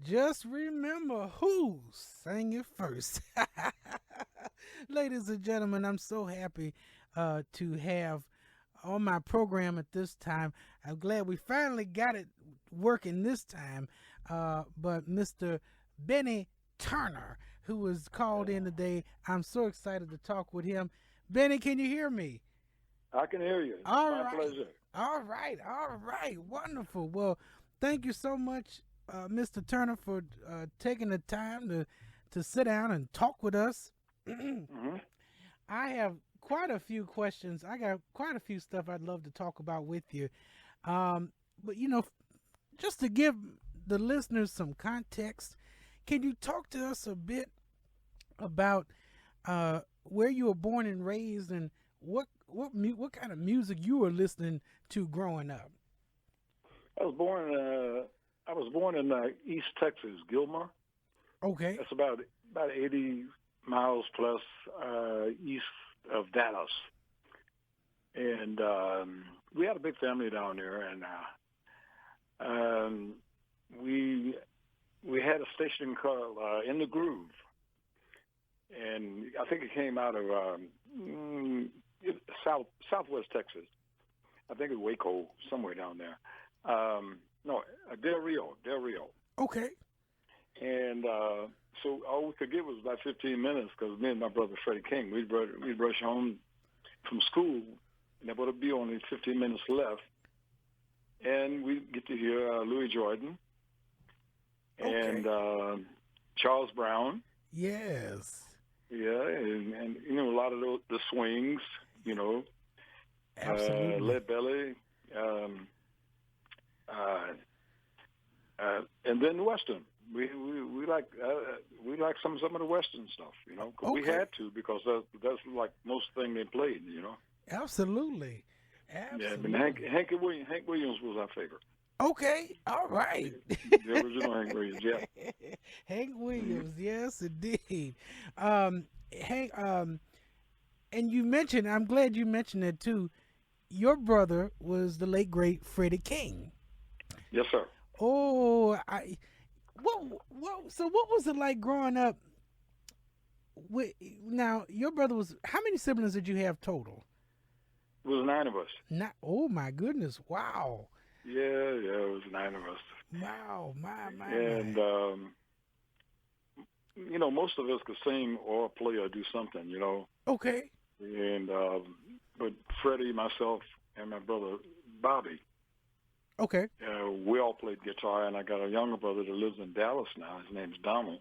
Just remember who sang it first. Ladies and gentlemen, I'm so happy to have on my program at this time. I'm glad we finally got it working this time. But Mr. Benny Turner, who was called in today, I'm so excited to talk with him. Benny, can you hear me? I can hear you. It's All my right. pleasure. All right. Wonderful. Well, thank you so much, Mr. Turner, for taking the time to sit down and talk with us. Hmm. I have quite a few questions. I got quite a few stuff I'd love to talk about with you. But, just to give the listeners some context, can you talk to us a bit about where you were born and raised, and what kind of music you were listening to growing up? I was born. I was born in East Texas, Gilmer. Okay. That's about 80 miles plus east of Dallas, and we had a big family down there, and um, we we had a station called In the Groove, and I think it came out of mm, Southwest Texas. I think it's Waco, somewhere down there. No, Del Rio. Okay. And so all we could get was about 15 minutes because me and my brother Freddie King, we'd rush home from school, and there would be only 15 minutes left, and we'd get to hear Louis Jordan and Okay. Charles Brown. Yes. Yeah, and you know a lot of the swings, you know, Absolutely. Lead Belly, um, uh, and then the Western. We like some of the Western stuff, you know, 'cause we Okay. had to because that's like most thing they played, you know. Absolutely. Yeah, but Absolutely. Hank Williams was our favorite. Okay. All right. The original Hank Williams, yeah. Hank Hmm. Williams. Yes, indeed. Um, Hank. And you mentioned. I'm glad you mentioned it too. Your brother was the late great Freddie King. Yes, sir. Oh, I. What? So, what was it like growing up? With now, your brother was. How many siblings did you have total? It was nine of us. Not. Oh my goodness! Wow! Yeah, it was nine of us. Wow! My. And you know, most of us could sing or play or do something, you know. Okay. And but Freddie, myself, and my brother Bobby, Okay. we all played guitar. And I got a younger brother that lives in Dallas now. His name's Donald,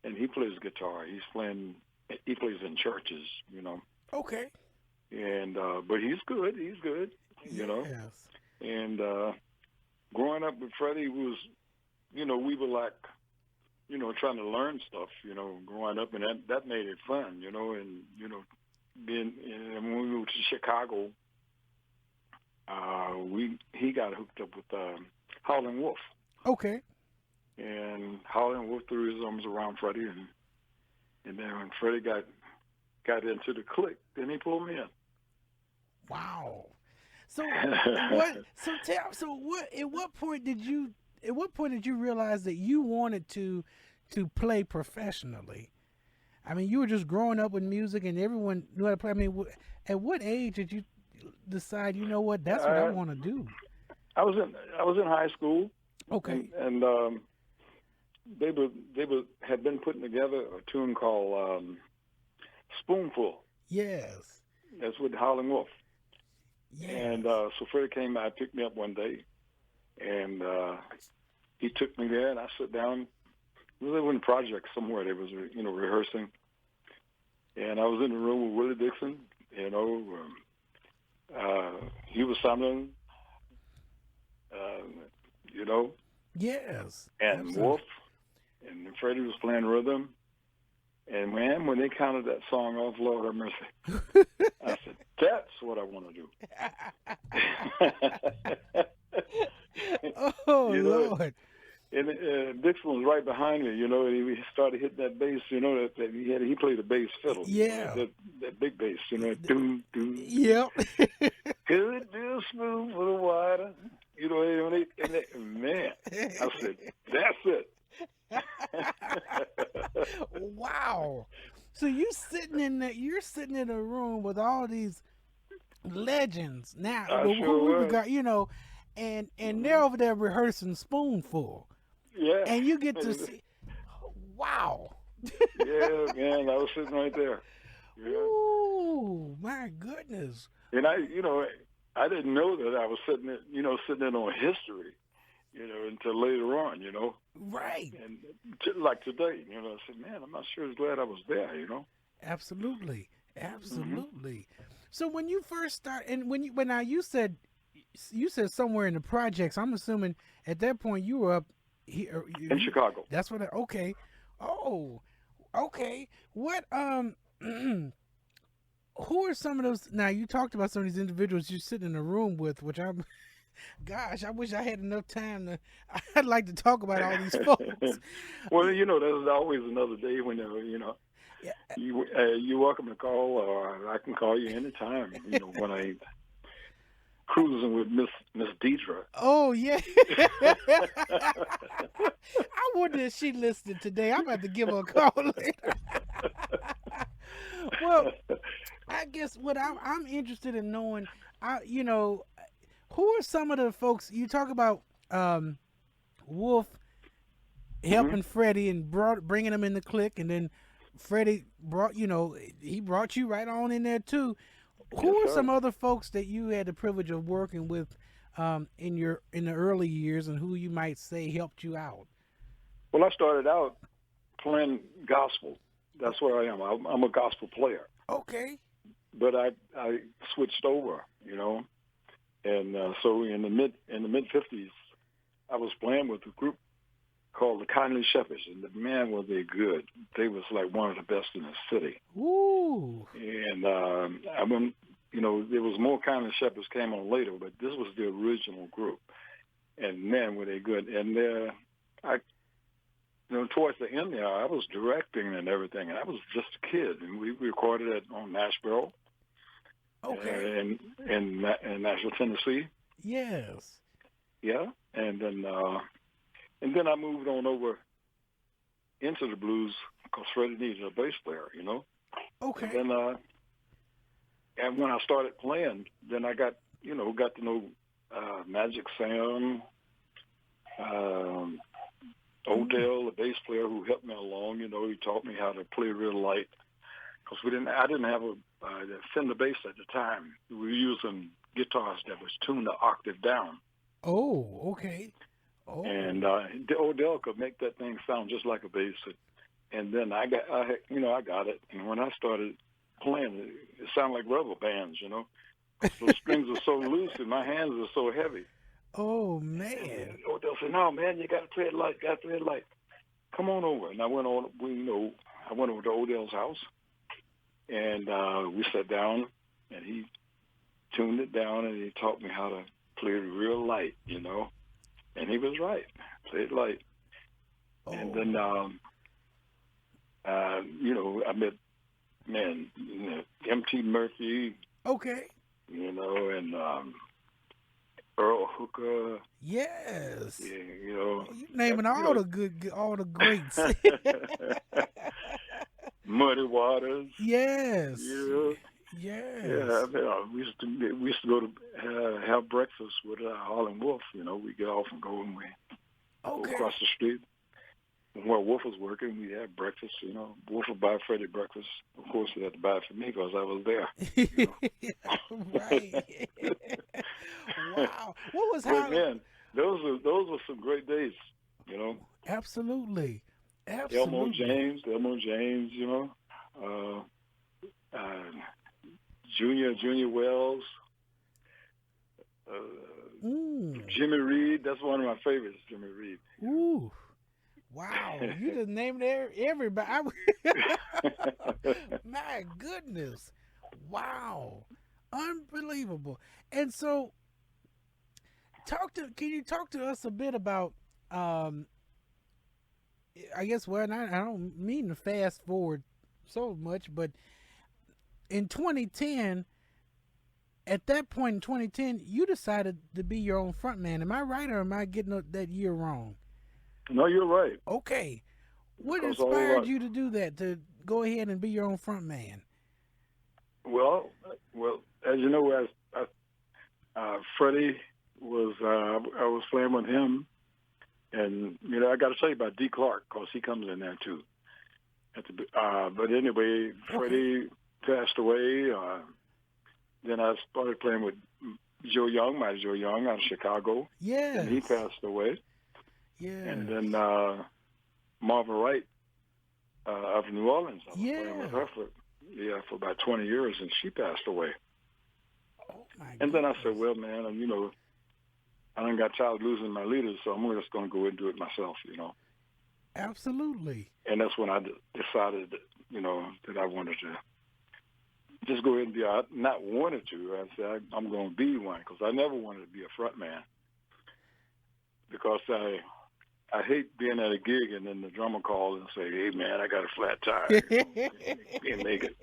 and he plays guitar. He plays in churches, you know. Okay. And but he's good. He's good, you know. Yes. And growing up with Freddie was, you know, we were like, you know, trying to learn stuff, you know, growing up, and that made it fun, you know, and you know, being and when we moved to Chicago, we he got hooked up with Howlin' Wolf, Okay. and Howlin' Wolf threw his arms around Freddie, and then when Freddie got into the clique, then he pulled me in. Wow. So what? So tell. So what? At what point did you? At what point did you realize that you wanted to play professionally? I mean, you were just growing up with music, and everyone knew how to play. I mean, at what age did you decide? You know what? That's what I uh, want to do. I was in high school, Okay. and they were had been putting together a tune called Spoonful. Yes. That's with Howlin' Wolf. And Yes. so Freddie came by, picked me up one day, and he took me there, and I sat down. We were in a project somewhere. They was, you know, rehearsing, and I was in the room with Willie Dixon. You know, he was sounding, uh, you know, Yes. and Absolutely. Wolf, and Freddie was playing rhythm. And man, when they counted that song off, Lord have mercy, I said, "That's what I want to do." Oh You know, Lord. and Dixon was right behind me, you know, and he started hitting that bass, you know, that he played a bass fiddle, you know, Yeah. that big bass, you know, doom doom doom. Yep. Could do smooth for the water, you know, man, I said, that's it. So you're sitting in a room with all these legends now, I who we sure was. regard, and they're Hmm. over there rehearsing Spoonful, Yeah. and you get to see, wow, Yeah, man, I was sitting right there. Yeah. ooh, my goodness, And I didn't know that I was sitting in on history, until later on, right, and like today, I said, man, I'm not sure as glad I was there. absolutely, Hmm. absolutely. So when you first start, and when now you said somewhere in the projects, I'm assuming at that point you were up here. In Chicago. That's what. Okay. Oh, okay. What who are some of those? Now you talked about some of these individuals you sit in a room with, which I'm. Gosh, I wish I had enough time to. I'd like to talk about all these folks. Well, there's always another day whenever, Yeah. you're welcome to call, or I can call you anytime, when I cruising with Miss Deitra. Oh yeah. I wonder if she listened today. I'm about to give her a call later. Well, I guess what I'm interested in knowing, who are some of the folks you talk about? Wolf Hmm. helping Freddie and bringing him in the clique, and then Freddie he brought you right on in there too. Who Yes, are sir. some other folks that you had the privilege of working with in the early years, and who you might say helped you out? Well, I started out playing gospel. That's what I am. I'm a gospel player, Okay. but I switched over, and so in the mid '50s, I was playing with a group called the Kindly Shepherds, and the man was they good. They was like one of the best in the city. Ooh. And I mean, there was more Kindly Shepherds came on later, but this was the original group. And man, were they good. And I, towards the end there, I was directing and everything, and I was just a kid, and we recorded it on Nashville Okay. in Nashville, Tennessee. Yes. Yeah, and then I moved on over into the blues because Freddie needed a bass player. And Okay. then and when I started playing, then I got to know Magic Sam, um, Mm. Odell, the bass player who helped me along. He taught me how to play real light because I didn't have a Fender bass at the time. We were using guitars that was tuned the octave down, Oh. Okay. and Oh. Odell could make that thing sound just like a bass. And then I got it, and when I started playing, it sounded like rubber bands. Because those strings are so loose and my hands are so heavy. Oh And man. they'll say, "No, man, you got to play it light. Got to play it light. Come on over." And I went on. I went over to Odell's house, and we sat down, and he tuned it down, and he taught me how to play it real light. And he was right. Play it light. And Oh. then, I met M.T. Murphy, Okay. and Earl Hooker, Yes. yeah. Oh, you That, naming all the greats. Muddy Waters, Yes. yeah, yeah. Yes. We used to go to have breakfast with Howlin Wolf. We get off and go, and we go Okay. across the street. Where Wolf was working, we had breakfast. Wolf would buy Freddie breakfast. Of course, he had to buy it for me because I was there. You Right. know. Wow. What was But Howlin'? man, those were some great days. You know, Absolutely. Elmo Absolutely. James, Elmo James. Uh, uh, Junior Wells, Mm. Jimmy Reed. That's one of my favorites, Jimmy Reed. Ooh. Wow. You just named everybody. My goodness. Wow. Unbelievable. And so can you talk to us a bit about um I guess well I don't mean to fast forward so much, but in 2010, at that point in 2010, you decided to be your own frontman. Am I right, or am I getting that year wrong? No, you're right. Okay, what Because inspired you to do that? To go ahead and be your own front man? Well, as you know, Freddie was, I was playing with him, and I got to tell you about D. Clark because he comes in there too. But anyway, Freddie passed away. Then I started playing with Mighty Joe Young out of Chicago. Yes. And he passed away. Yeah. And then Marva Wright of New Orleans. I was playing with her for about 20 years, and she passed away. Oh my and then I said, well, man, I done got tired of losing my leaders, so I'm just going to go and do it myself, Absolutely. And that's when I decided, that I wanted to just go ahead and be. I not wanted to. I said I'm going to be one because I never wanted to be a front man because I hate being at a gig and then the drummer calls and say, "Hey man, I got a flat tire." Can't make it.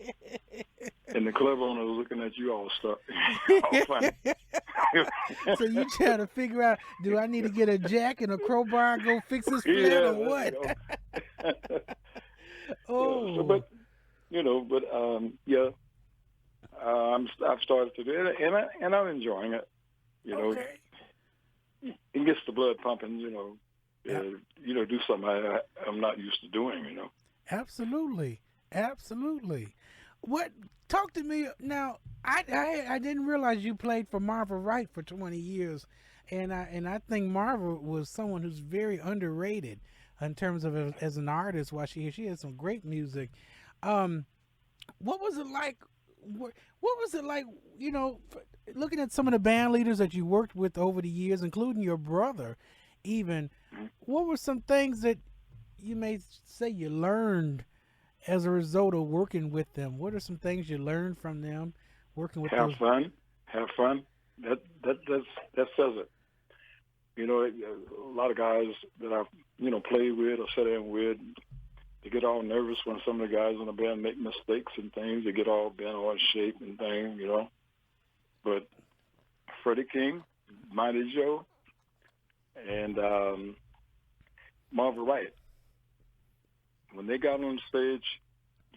And the club owner looking at you all stuck. All funny. So you trying to figure out, do I need to get a jack and a crowbar and go fix this flat or what? Oh. So, I've started to do it, and I'm enjoying it. Okay. It gets the blood pumping. Do something I'm not used to doing. Absolutely. What? Talk to me now. I didn't realize you played for Marva Wright for 20 years, and I think Marva was someone who's very underrated in terms of as an artist. While she has some great music. What was it like? What was it like? Looking at some of the band leaders that you worked with over the years, including your brother, even. What were some things that you may say you learned as a result of working with them? What are some things you learned from them working with Have those? Have fun. That says it. A lot of guys that I've played with or sat in with, they get all nervous when some of the guys in the band make mistakes and things. They get all bent out of shape and things, But Freddie King, Mighty Joe, and Marva Wright, when they got on stage,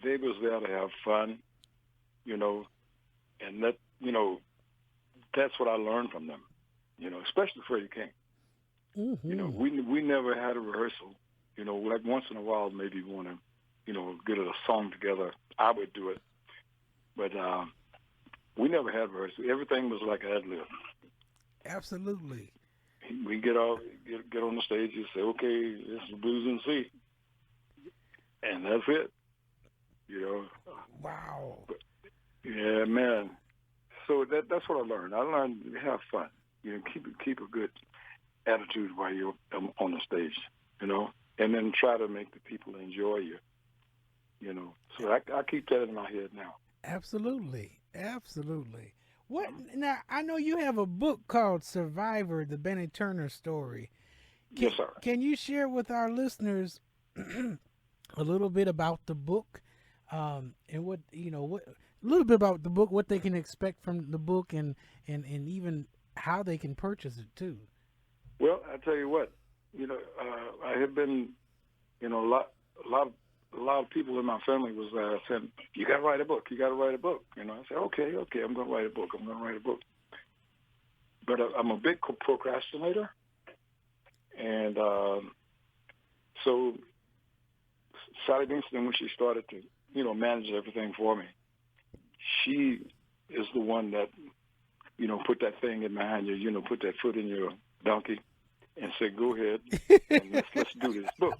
they was there to have fun, and that's what I learned from them, especially Freddie King. Mm-hmm. We never had a rehearsal, like once in a while maybe we want to, get a song together. I would do it, but we never had rehearsal. Everything was like ad lib. Absolutely. We get on the stage and say, okay, this is blues in C, and that's it. Wow. But, yeah, man. So that's what I learned. I learned to have fun. Keep a good attitude while you're on the stage. And then try to make the people enjoy you. So I keep that in my head now. Absolutely. What now? I know you have a book called Survivor: The Benny Turner Story. Yes, sir. Can you share with our listeners a little bit about the book, and what a little bit about the book, what they can expect from the book, and even how they can purchase it too? Well, I tell you what, I have been, a lot of people in my family was saying, you got to write a book. You got to write a book. I said, okay, I'm going to write a book. But I'm a big procrastinator. And so Sally Binston, when she started to, manage everything for me, she is the one that, put that thing in behind you, put that foot in your donkey and said, go ahead and let's do this book.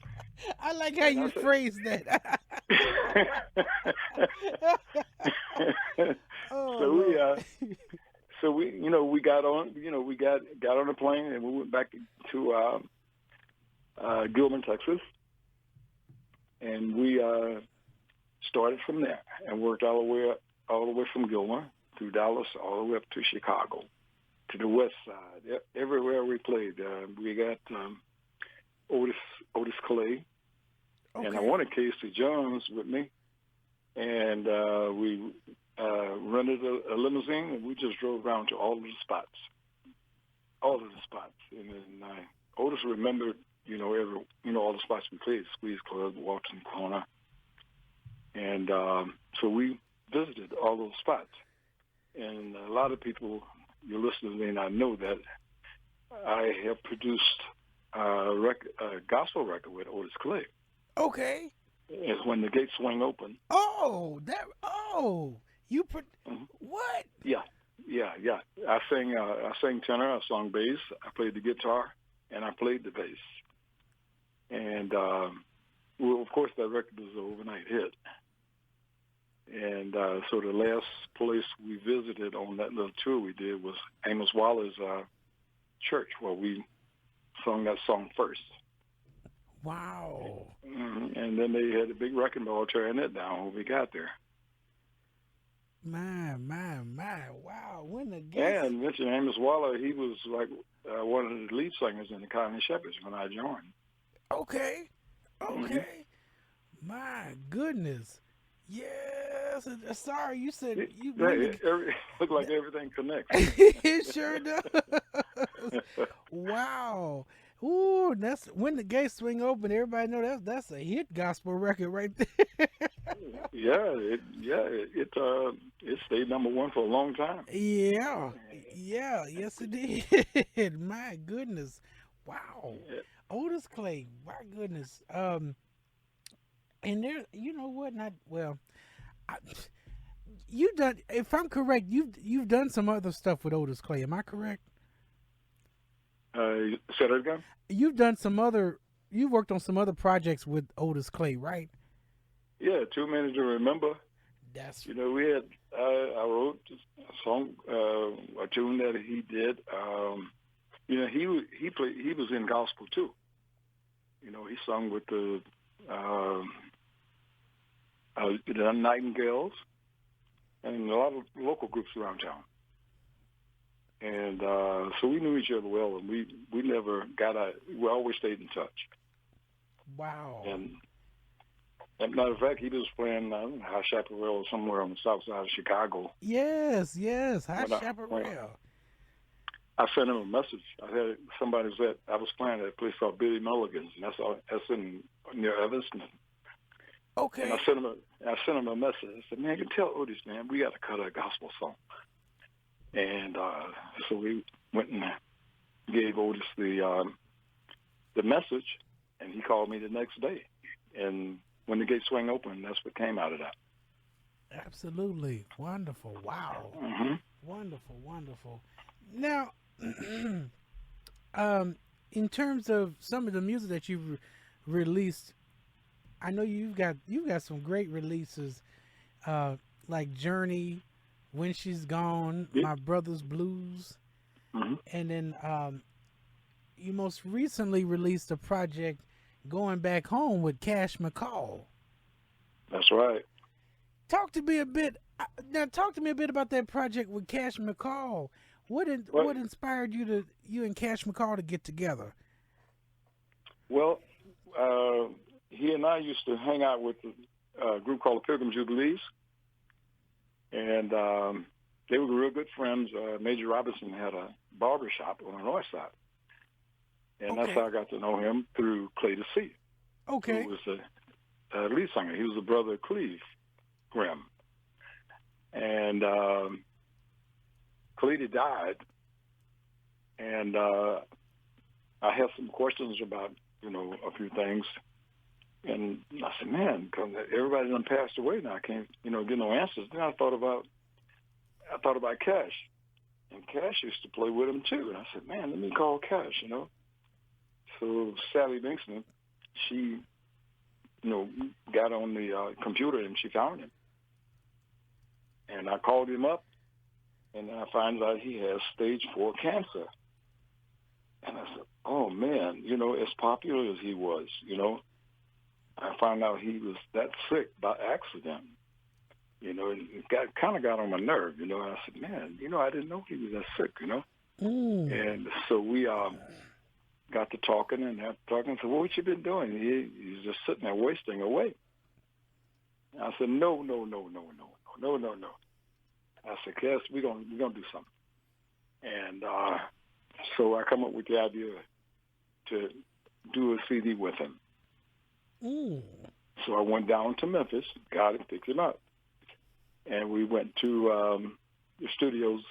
I like how you phrased that. So we got on, got on the plane and we went back to Gilman, Texas, and we started from there and worked all the way from Gilman through Dallas all the way up to Chicago, to the west side. Everywhere we played, we got Otis Clay, and I wanted Casey Jones with me, and we rented a limousine, and we just drove around to all of the spots, and then Otis remembered, all the spots we played: Squeeze Club, Walton Corner, And so we visited all those spots. And a lot of people, your listeners may not know that I have produced a gospel record with Otis Clay. Okay. It's When the Gates Swing Open. You Mhm. what? Yeah. I sang tenor, I sang bass, I played the guitar, and I played the bass. And well, of course, that record was an overnight hit. And so the last place we visited on that little tour we did was Amos Waller's church, where we sung that song first. Wow. And then they had a big wrecking ball tearing it down when we got there. My. Wow. When the Gates... And mention Amos Waller, he was like one of the lead singers in the Cotton Shepherds when I joined. Okay. My goodness. Yes. Sorry, you said you. It looked like everything connects. It sure does. Wow. Ooh, that's When the Gates Swing Open. Everybody know that's a hit gospel record right there. It stayed number one for a long time. Yeah, yes it did. My goodness, wow. Otis Clay, my goodness. And there, you know what? You done. If I'm correct, you've done some other stuff with Otis Clay. Am I correct? Say that again? You've worked on some other projects with Otis Clay, right? Yeah, Too Many to Remember. That's we had. I wrote a song, a tune that he did. He was in gospel too. He sung with the Nightingales and a lot of local groups around town. And so we knew each other well, and we never got out. We always stayed in touch. Wow. And as a matter of fact, he was playing High Chaparral somewhere on the south side of Chicago. Yes, High Chaparral. I sent him a message. I had somebody said I was playing at a place called Billy Mulligan's, and that's in near Evanston. Okay. And I sent him a message. I said, "Man, you tell Otis, man, we got to cut a gospel song." And so we went and gave Otis the message, and he called me the next day. And When the Gates Swing Open, that's what came out of that. Absolutely. Wonderful. Wow. Mm-hmm. Wonderful. Now, in terms of some of the music that you've released, I know you've got some great releases, like Journey, When She's Gone, My Brother's Blues, mm-hmm. and then you most recently released a project, Going Back Home, with Cash McCall. That's right. Talk to me a bit about that project with Cash McCall. What inspired you and Cash McCall to get together? Well, he and I used to hang out with a group called the Pilgrim Jubilees, and they were real good friends. Major Robinson had a barber shop on the north side, and that's how I got to know him, through Clay to See, who was the lead singer. He was the brother of Cleve Grimm, and Cleve died, and I had some questions about a few things. And I said, man, because everybody done passed away now, I can't, get no answers. Then I thought about Cash, and Cash used to play with him too. And I said, man, let me call Cash, So Sally Binkson, she, got on the computer and she found him. And I called him up, and I found out he has stage 4 cancer. And I said, oh man, as popular as he was, I found out he was that sick by accident, and it kind of got on my nerve, and I said, man, I didn't know he was that sick, And so we got to talking and said, well, what you been doing? He's just sitting there wasting away. And I said, no. I said, Cass, we're gonna do something. And so I come up with the idea to do a CD with him. So I went down to Memphis, got him, picked him up. And we went to the studios,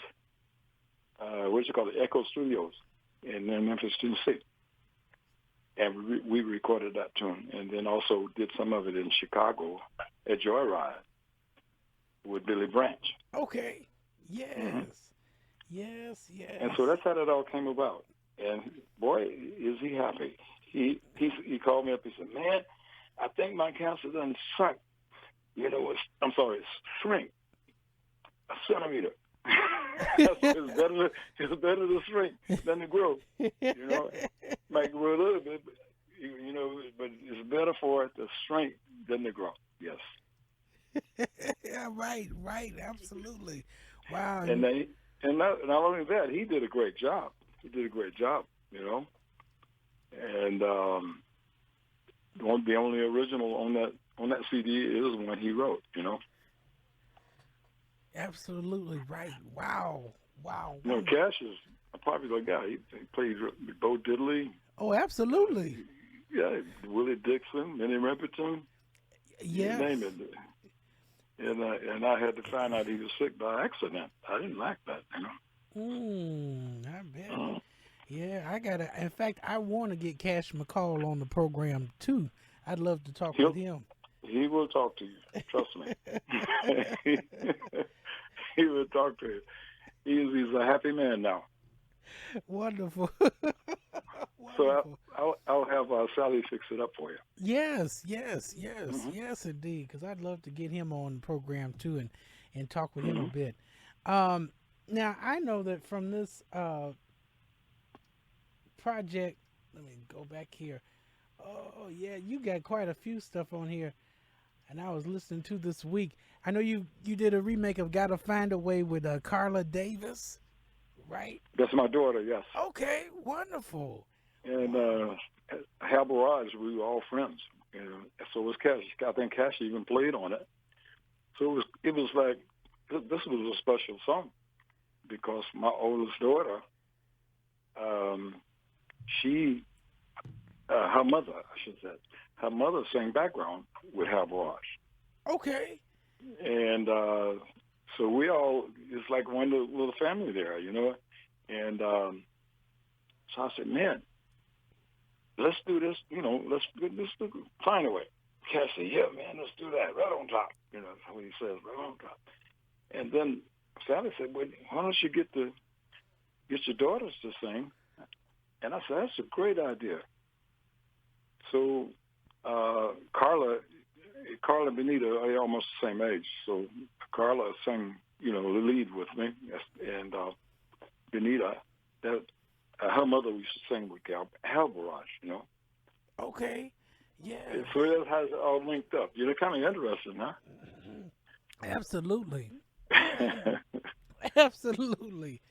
the Echo Studios in Memphis, Tennessee. And we recorded that tune. And then also did some of it in Chicago at Joyride with Billy Branch. Okay. Yes. Mm-hmm. Yes. And so that's how that all came about. And boy, is he happy. He called me up. He said, "Man, I think my cancer done shrunk. Shrink a centimeter. It's better to shrink than to grow. Might grow a little bit, but it's better for it to shrink than to grow." Yes. Yeah, right, absolutely. Wow. And not only that, he did a great job. And the only original on that CD is one he wrote. Absolutely right. Wow. Cash is a popular guy. He played Bo Diddley. Oh, absolutely. Yeah, Willie Dixon, Minnie Riperton. Yes. You name it. And I had to find out he was sick by accident. I didn't like that, I bet. Yeah, in fact, I want to get Cash McCall on the program too. I'd love to talk with him. He will talk to you. Trust me. He will talk to you. He's a happy man now. Wonderful. So I'll have Sally fix it up for you. Yes, indeed. Because I'd love to get him on the program too and talk with him a bit. Now I know that from this project, let me go back here. Oh yeah, you got quite a few stuff on here, and I was listening to this week. I know you did a remake of "Gotta Find a Way" with Carla Davis, right? That's my daughter. Yes. Okay, wonderful. And Hal Barrage, we were all friends. So was Cash. I think Cash even played on it. So it was like this was a special song because my oldest daughter, her mother, I should say, her mother sang background with Hal Barrage. Okay. And so we all, it's like one little family there, And so I said, "Man, let's do this, let's find a way." Cash said, "Yeah, man, let's do that, right on top." That's what he says, right on top. And then Sally said, "Well, why don't you get your daughters to sing?" And I said, "That's a great idea." So Carla and Benita are almost the same age. So Carla sang, the lead with me, and Benita, her mother used to sing with Hal Barrage, Okay. Yeah. So that's how it all linked up. Kind of interesting, huh? Absolutely. Absolutely.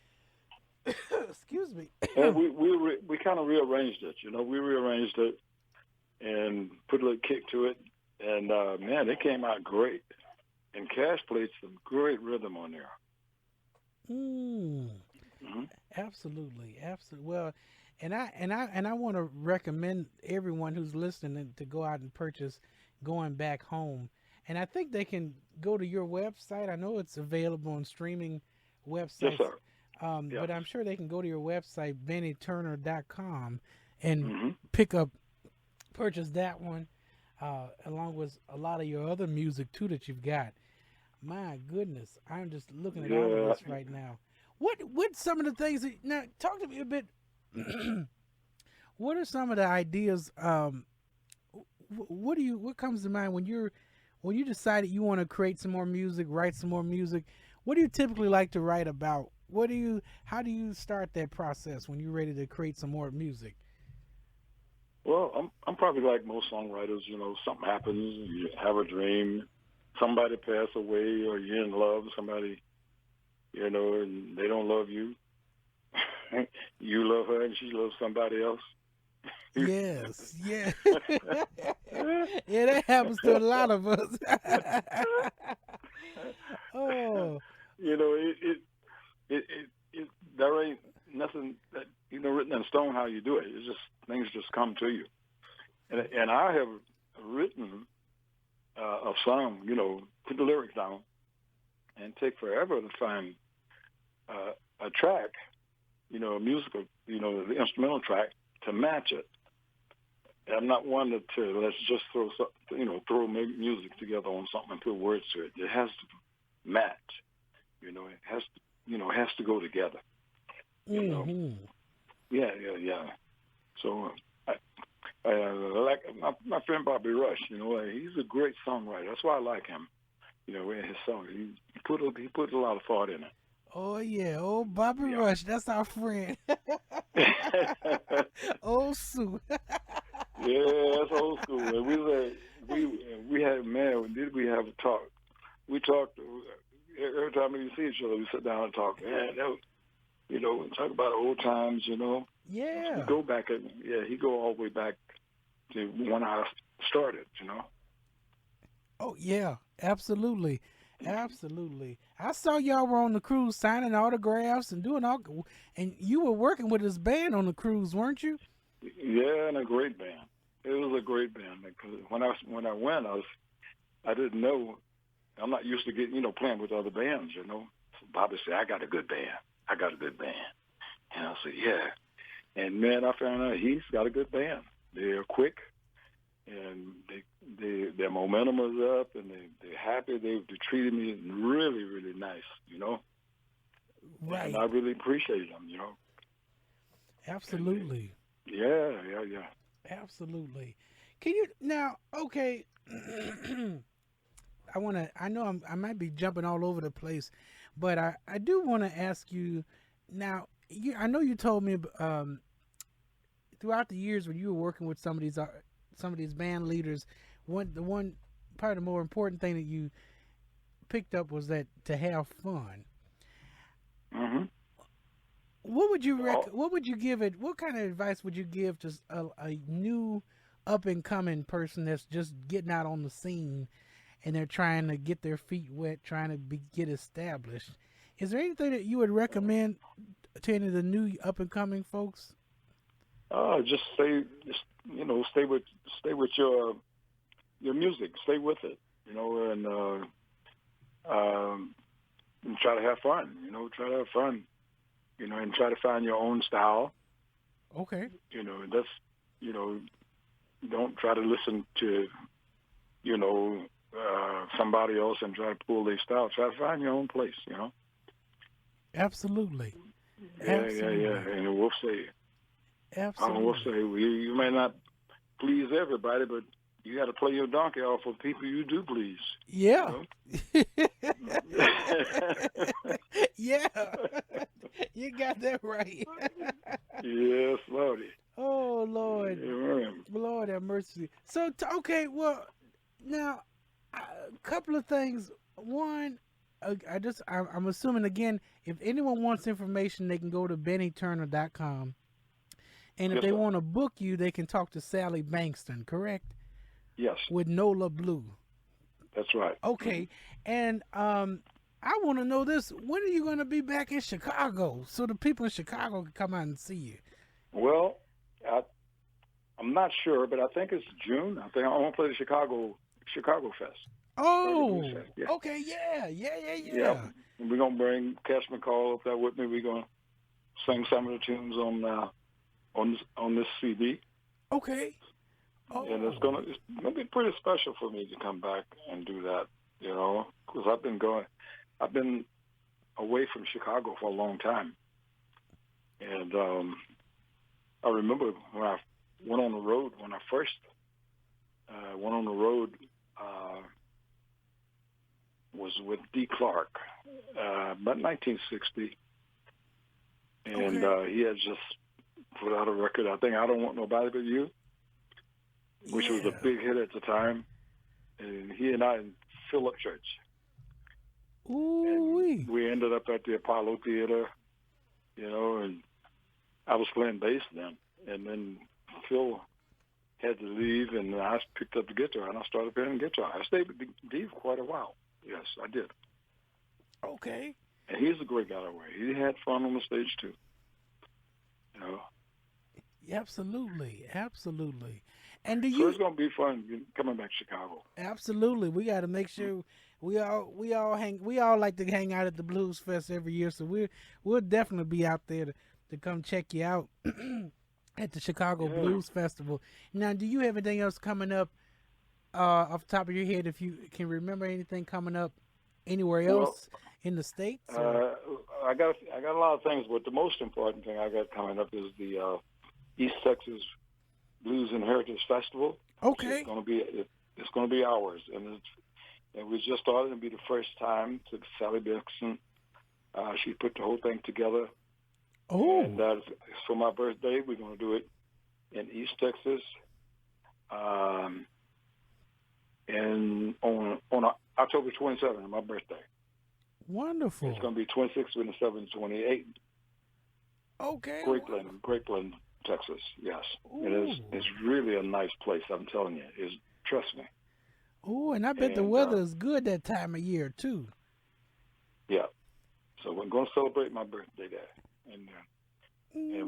Excuse me. And we kind of rearranged it, We rearranged it and put a little kick to it, and man, it came out great. And Cash played some great rhythm on there. Absolutely. Well, and I want to recommend everyone who's listening to go out and purchase "Going Back Home." And I think they can go to your website. I know it's available on streaming websites. Yes, sir. Yes. But I'm sure they can go to your website, BennyTurner.com, and purchase that one, along with a lot of your other music too that you've got. My goodness, I'm just looking at all of this right now. What some of the things now? Talk to me a bit. What are some of the ideas? What comes to mind when you decided you want to create some more music, write some more music? What do you typically like to write about? How do you start that process when you're ready to create some more music? Well, I'm probably like most songwriters. Something happens, you have a dream, somebody pass away, or you're in love with somebody, and they don't love you. You love her, and she loves somebody else. Yes, yeah. Yeah, that happens to a lot of us. Oh. There ain't nothing that written in stone how you do it. It's just things just come to you. And I have written a song, put the lyrics down, and take forever to find a track, a musical, the instrumental track to match it. I'm not one to let's just throw music together on something and put words to it. It has to match. It has to go together. Mm-hmm. Yeah. So like my friend Bobby Rush, he's a great songwriter. That's why I like him. In his song, he put a lot of thought in it. Oh yeah, old Bobby Rush, that's our friend. Old Sue. Yeah, that's old school. And we have a talk. We talked every time we see each other. We sit down and talk. Man, talk about old times. Yeah. We go back he go all the way back to when I started. Oh yeah, absolutely. Absolutely. I saw y'all were on the cruise signing autographs and doing and you were working with this band on the cruise, weren't you? Yeah, and a great band. It was a great band because when I went, I didn't know. I'm not used to getting playing with other bands. So Bobby said, "I got a good band. And I said, "Yeah." And man, I found out he's got a good band. They're quick, and their momentum is up, and they're happy. They treated me really, really nice. Right. And I really appreciate them. Absolutely. Yeah. Absolutely. Can you now? Okay. I know I might be jumping all over the place, but I do want to ask you now. I know you told me throughout the years when you were working with some of these band leaders, one part of the more important thing that you picked up was that to have fun. Mm-hmm. What would you What would you give it? What kind of advice would you give to a new up and coming person that's just getting out on the scene and they're trying to get their feet wet, trying to get established? Is there anything that you would recommend to any of the new up and coming folks? Just stay with your music. Stay with it, and try to have fun. Try to have fun. And try to find your own style. Okay. That's don't try to listen to somebody else and try to pull their style. Try to find your own place. Absolutely. Yeah. And we'll say. Absolutely. We'll say you may not please everybody, but you got to play your donkey off for people you do please. Yeah. Yeah. You got that right. Yes, Lordy. Oh, Lord. Yeah. Lord have mercy. So, okay, well, now, a couple of things. One, I'm assuming, again, if anyone wants information, they can go to bennyturner.com. And if they want to book you, they can talk to Sally Bankston, correct? Yes. With Nola Blue. That's right. Okay. And I want to know this. When are you going to be back in Chicago so the people in Chicago can come out and see you? Well, I'm not sure, but I think it's June. I think I want to play the Chicago Fest. Oh, Chicago Fest. Yeah. Okay. Yeah. Yeah. And we're going to bring Cash McCall up there with me. We're going to sing some of the tunes on this CD. Okay. Oh. And it's gonna be pretty special for me to come back and do that, because I've been away from Chicago for a long time, and I remember when I went on the road when I first went on the road was with D. Clark, about 1960, and he had just put out a record. I think I Don't Want Nobody But You, which was a big hit at the time, and he and I fill up church. Ooh-wee. We ended up at the Apollo Theater, and I was playing bass then, and then Phil had to leave, and I picked up the guitar, and I started playing guitar. I stayed with Dave quite a while. Yes, I did. Okay. And he's a great guy that way. He had fun on the stage, too. Absolutely, absolutely. And do So it's you going to be fun coming back to Chicago. absolutely? We got to make sure we all like to hang out at the Blues Fest every year, so we'll definitely be out there to come check you out at the Chicago Yeah. Blues Festival. Now, do you have anything else coming up off the top of your head? If you can remember anything coming up anywhere Well, else in the states, or uh, I got a lot of things, but the most important thing I got coming up is the East Texas Blues and Heritage Festival, which is okay, it's going to be ours, and we just started. It'll be the first time to Sally Dixon. She put the whole thing together, and oh, for my birthday, we're going to do it in East Texas, um, and on October 27th, my birthday. It's wonderful, going to be 26, 27, 28. okay, Grapeland, Texas. Yes, it is. ooh, It's really a nice place. I'm telling you. Is trust me. ooh, and I bet the And weather is good that time of year too. yeah, so we're going to celebrate my birthday there, and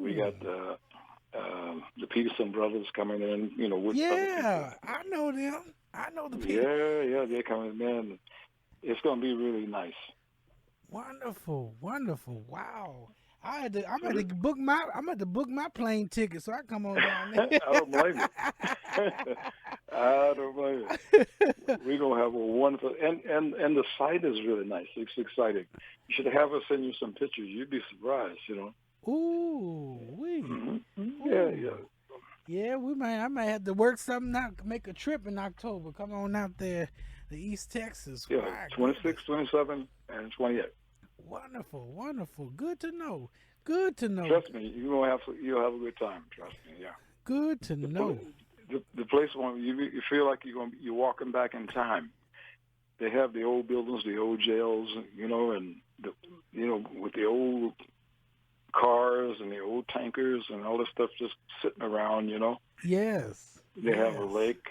we got Ooh. the Peterson brothers coming in. With other people. Yeah, I know them. I know the people. Yeah, they're coming in. It's going to be really nice. Wonderful, wonderful. Wow. I'm So at to book my plane ticket so I come on down there. I don't blame you. I don't blame you. We're gonna have a wonderful and the site is really nice. It's exciting. You should have us send you some pictures. You'd be surprised, Ooh, we. Yeah, Ooh. yeah. Yeah, I might have to work something out, make a trip in October. Come on out there, the East Texas. Yeah, My goodness. 26, 27, and 28. Wonderful, wonderful. Good to know. Good to know. Trust me, you'll have a good time. Trust me, yeah. Good to The know. the place won't you feel like you're walking back in time. They have the old buildings, the old jails, and with the old cars and the old tankers and all this stuff just sitting around. Yes. They have a Yes. lake.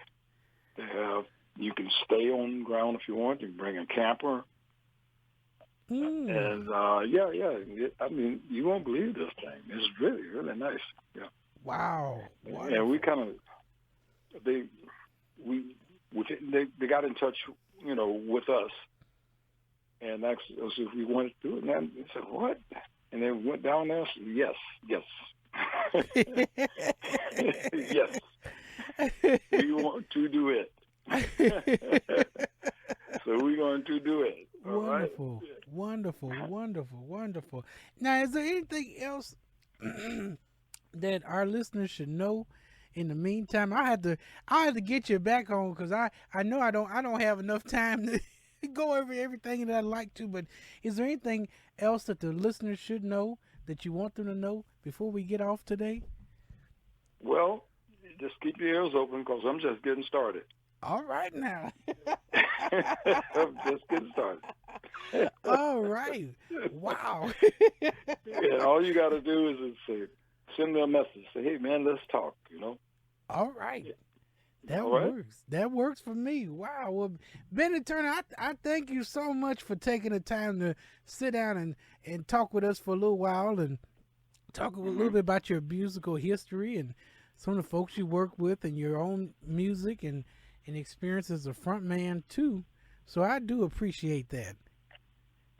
You can stay on the ground if you want. You can bring a camper. Mm. And I mean, you won't believe this thing. It's really, really nice. Yeah. Wow. And we Wonderful. kind of they we they got in touch, with us and asked us if we wanted to do it. And they said, "What?" And they went down there. Said, yes, yes, yes. We want to do it. So we're going to do it. All right. Wonderful. Wonderful. Wonderful. Wonderful. Now, is there anything else that our listeners should know in the meantime? I had to get you back on because I know I don't have enough time to go over everything that I'd like to, but is there anything else that the listeners should know that you want them to know before we get off today? Well, just keep your ears open because I'm just getting started. All right now. I'm just getting started. All right. Wow. Yeah, all you got to do is say, send me a message. Say, hey, man, let's talk, All right. That All right? works. That works for me. Wow. Well, Benny Turner, I thank you so much for taking the time to sit down and talk with us for a little while and talk a little bit about your musical history and some of the folks you work with and your own music and experience as a front man too. So I do appreciate that.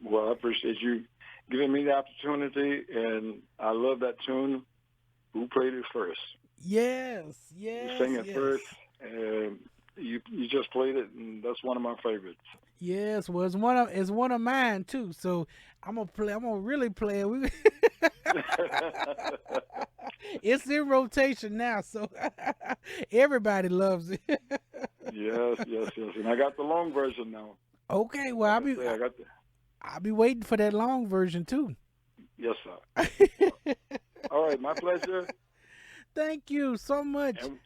Well, I appreciate you giving me the opportunity, and I love that tune. Who played it first? Yes, You yes, sang it yes. first, and you just played it, and that's one of my favorites. Yes, well, it's one of mine too. So I'm gonna really play it. It's in rotation now, so everybody loves it. Yes, yes, yes. And I got the long version now. Okay, well Like I say, I got the I'll be waiting for that long version too. yes, sir. All right, my pleasure, Thank you so much. and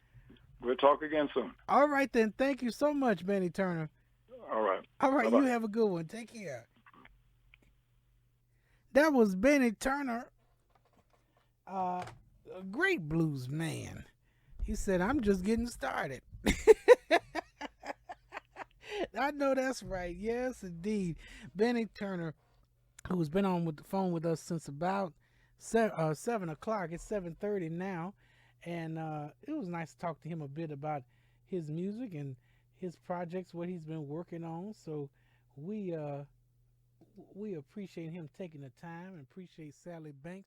we'll talk again soon. All right then, thank you so much, Benny Turner. All right. All right, you Bye-bye. have a good one. Take care. That was Benny Turner, a great blues man. He said, "I'm just getting started." I know that's right. Yes, indeed. Benny Turner, who's been on with the phone with us since about 7 o'clock. It's 7:30 now, and it was nice to talk to him a bit about his music and his projects, what he's been working on. So we we appreciate him taking the time and appreciate Sally Banks